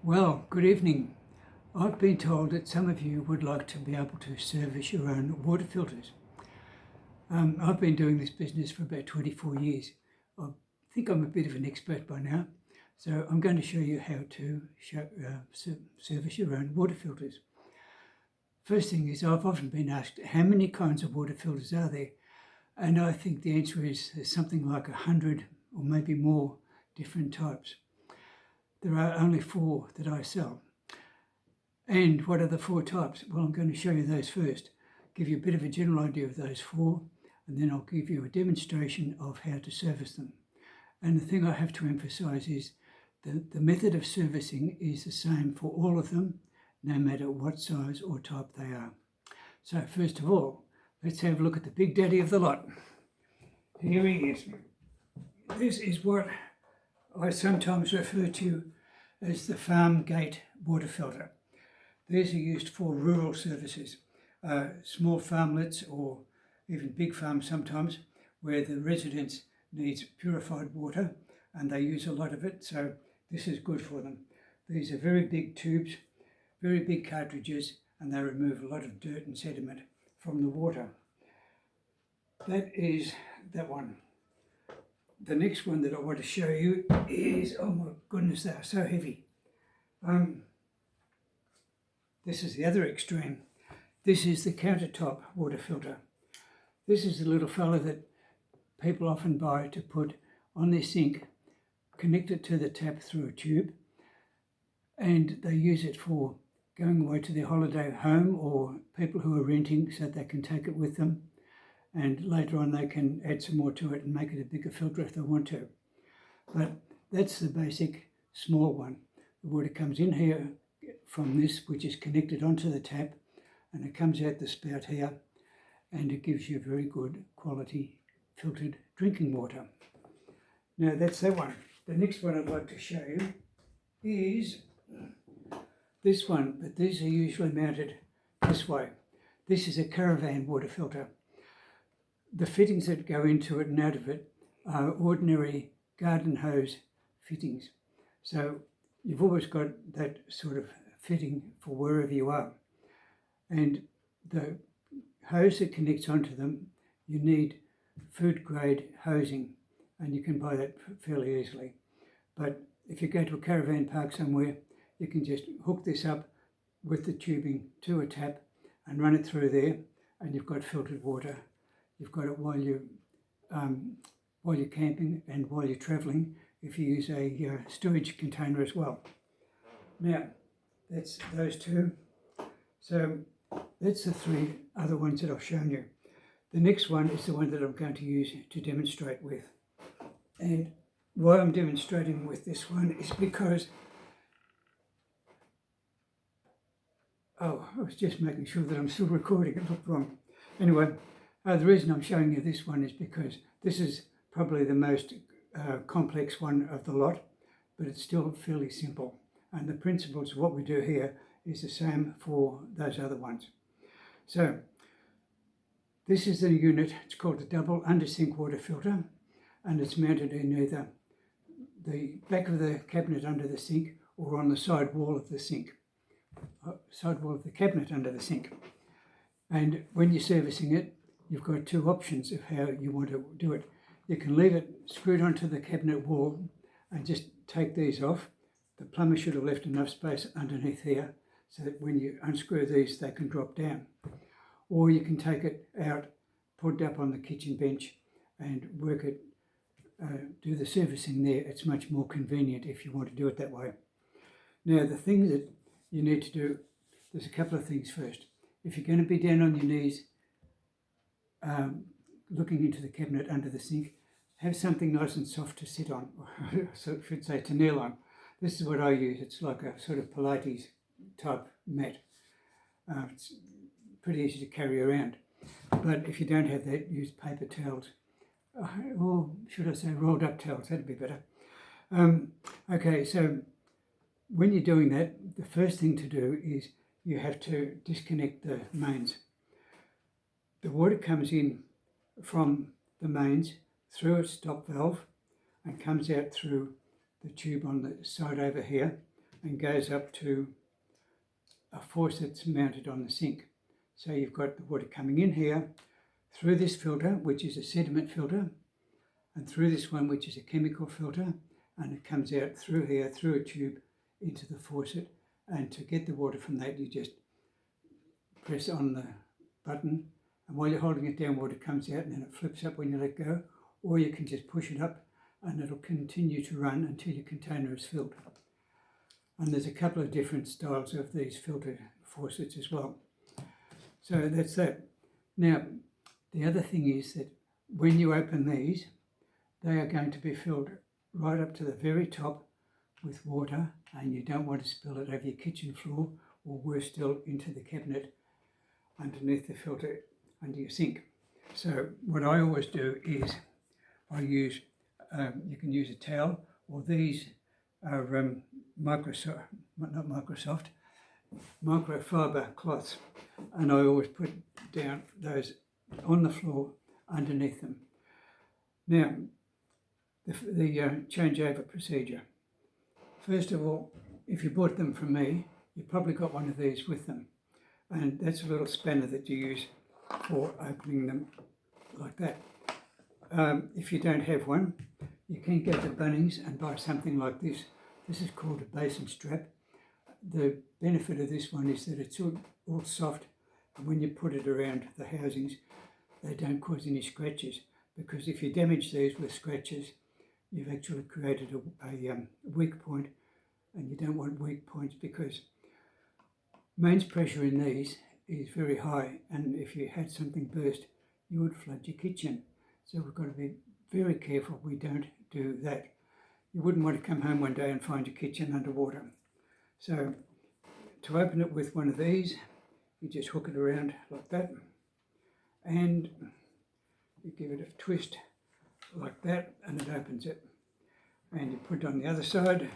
Well, good evening. I've been told that some of you would like to be able to service your own water filters. I've been doing this business for about 24 years. I think I'm a bit of an expert by now. So I'm going to show you how to service your own water filters. First thing is, I've often been asked, how many kinds of water filters are there? And I think the answer is there's something like 100 or maybe more different types. There are only 4 that I sell. And what are the 4 types? Well, I'm going to show you those first, give you a bit of a general idea of those 4, and then I'll give you a demonstration of how to service them. And the thing I have to emphasize is the method of servicing is the same for all of them, no matter what size or type they are. So first of all, let's have a look at the big daddy of the lot. Here he is. This is what I sometimes refer to as the Farmgate water filter. These are used for rural services, small farmlets or even big farms sometimes, where the residents needs purified water and they use a lot of it, so this is good for them. These are very big tubes, very big cartridges, and they remove a lot of dirt and sediment from the water. That is that one. The next one that I want to show you is, oh my goodness, they are so heavy. This is the other extreme. This is the Countertop water filter. This is the little fella that people often buy to put on their sink, connect it to the tap through a tube, and they use it for going away to their holiday home or people who are renting so that they can take it with them. And later on they can add some more to it and make it a bigger filter if they want to. But that's the basic small one. The water comes in here from this, which is connected onto the tap, and it comes out the spout here, and it gives you very good quality filtered drinking water. Now that's that one. The next one I'd like to show you is this one, but these are usually mounted this way. This is a Caravan water filter. The fittings that go into it and out of it are ordinary garden hose fittings. So you've always got that sort of fitting for wherever you are. And the hose that connects onto them, you need food grade hosing, and you can buy that fairly easily. But if you go to a caravan park somewhere, you can just hook this up with the tubing to a tap and run it through there, and you've got filtered water. You've got it while you're camping and while you're travelling, if you use a storage container as well. Now, that's those 2. So that's the 3 other ones that I've shown you. The next one is the one that I'm going to use to demonstrate with. And why I'm demonstrating with this one is because, I was just making sure that I'm still recording, it looked wrong. Anyway, the reason I'm showing you this one is because this is probably the most complex one of the lot, but it's still fairly simple. And the principles of what we do here is the same for those other ones. So this is the unit. It's called the double under sink water filter, and it's mounted in either the back of the cabinet under the sink or on the side wall of the sink, side wall of the cabinet under the sink. And when you're servicing it, you've got 2 options of how you want to do it. You can leave it screwed onto the cabinet wall and just take these off. The plumber should have left enough space underneath here so that when you unscrew these, they can drop down. Or you can take it out, put it up on the kitchen bench and work it, do the servicing there. It's much more convenient if you want to do it that way. Now, the thing that you need to do, there's a couple of things first. If you're going to be down on your knees, looking into the cabinet under the sink, have something nice and soft to sit on, so I should say to kneel on. This is what I use. It's like a sort of Pilates type mat. It's pretty easy to carry around. But if you don't have that, use paper towels. Or should I say rolled up towels, that'd be better. Okay, so when you're doing that, the first thing to do is you have to disconnect the mains. The water comes in from the mains through a stop valve and comes out through the tube on the side over here and goes up to a faucet that's mounted on the sink. So you've got the water coming in here through this filter, which is a sediment filter, and through this one, which is a chemical filter, and it comes out through here, through a tube, into the faucet. And to get the water from that, you just press on the button, and while you're holding it down, water comes out and then it flips up when you let go, or you can just push it up and it'll continue to run until your container is filled. And there's a couple of different styles of these filter faucets as well. So that's that. Now, the other thing is that when you open these, they are going to be filled right up to the very top with water, and you don't want to spill it over your kitchen floor, or worse still, into the cabinet underneath the filter under your sink. So what I always do is I use, you can use a towel, or these are microfiber cloths, and I always put down those on the floor underneath them. Now, the changeover procedure. First of all, if you bought them from me, you probably got one of these with them, and that's a little spanner that you use for opening them like that. If you don't have one, you can go to Bunnings and buy something like this. This is called a basin strap. The benefit of this one is that it's all soft, and when you put it around the housings, they don't cause any scratches, because if you damage these with scratches, you've actually created a weak point, and you don't want weak points, because mains pressure in these is very high, and if you had something burst, you would flood your kitchen. So we've got to be very careful we don't do that. You wouldn't want to come home one day and find your kitchen underwater. So to open it with one of these, you just hook it around like that, and you give it a twist like that, and it opens it. And you put it on the other side,